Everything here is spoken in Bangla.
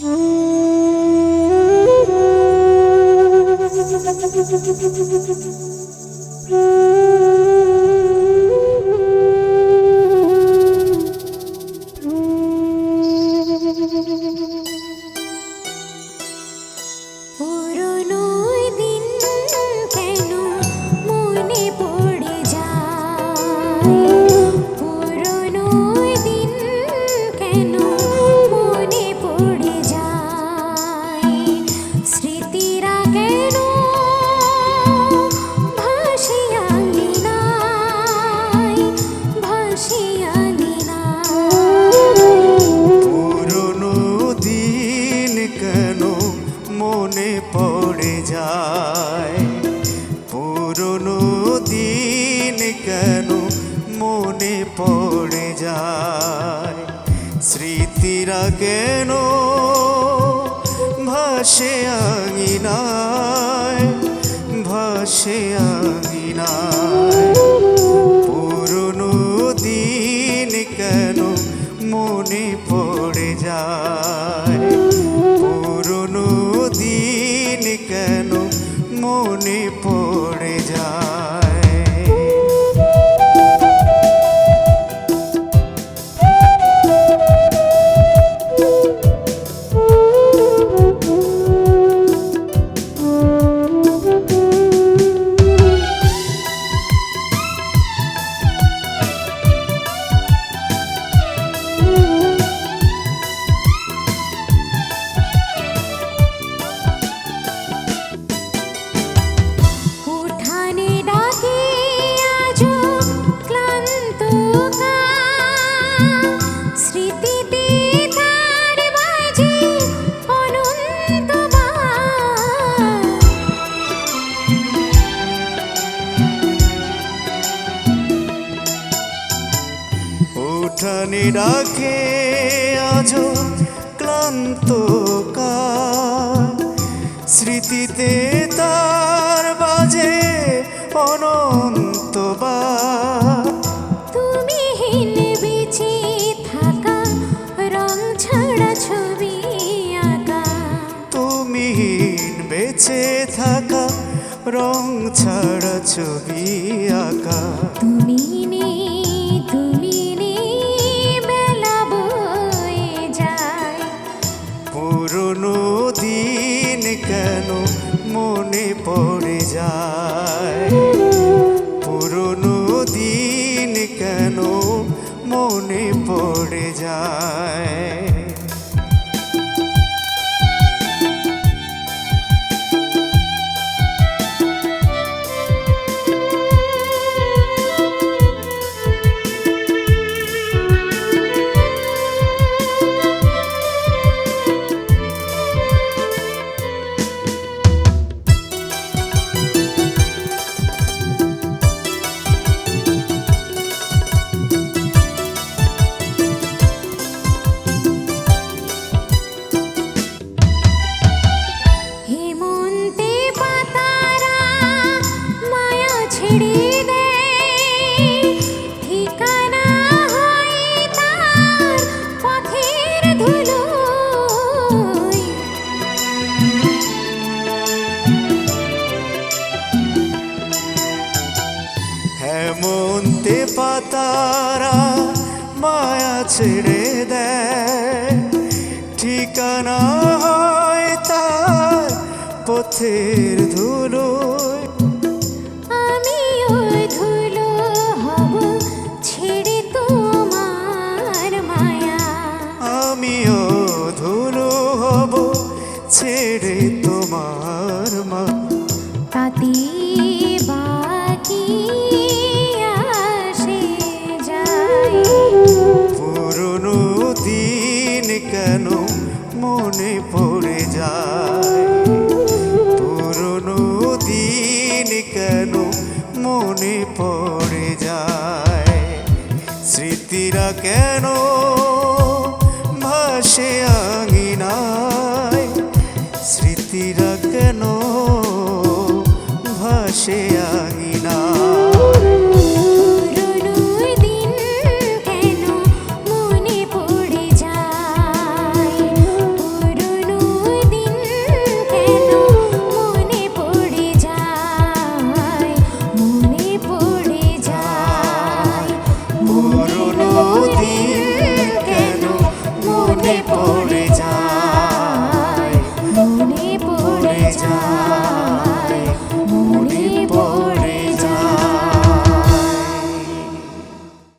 পুরনো দিন কেন মনে পড়ে যায়, স্মৃতিরা কেন ভাসে আঙিনায়, ভাসে আঙিনায়। পুরনো দিন কেন মনে পড়ে যায়, পুরনো দিন কেন মনে পড়ে যায়। উঠানে ডাকে আজো ক্লান্ত কাল, স্মৃতিতে তার বাজে অনন্তবার। তুমি হীন বেঁচে থাকা রং ছাড়া ছবি আঁকা, তুমি হীন বেঁচে থাকা রং ছাড়া ছবি আঁকা। তুমি নেই, তুমি নেই, বেলা বয়ে যায়। পুরনো দিন কেন মনে পড়ে যায়, পুরনো দিন কেন মনে পড়ে যায়। হেমন্তে পাতারা মায়া ছেড়ে দেয়, ঠিকানা হয় তার পথের ধুলোয়। আমিও ধুলো হব ছেড়ে তোমার মায়া, আমিও ধুলো হব ছেড়ে তোমার মা। তাতে বাকি আসে যায়। পুরনো দিন কেন মনে পড়ে যায়, পুরনো দিন কেন মনে পড়ে যায়। স্মৃতিরা কেন ভাসে আঙিনায়, স্মৃতিরা কেন ভাসে আঙিনায়।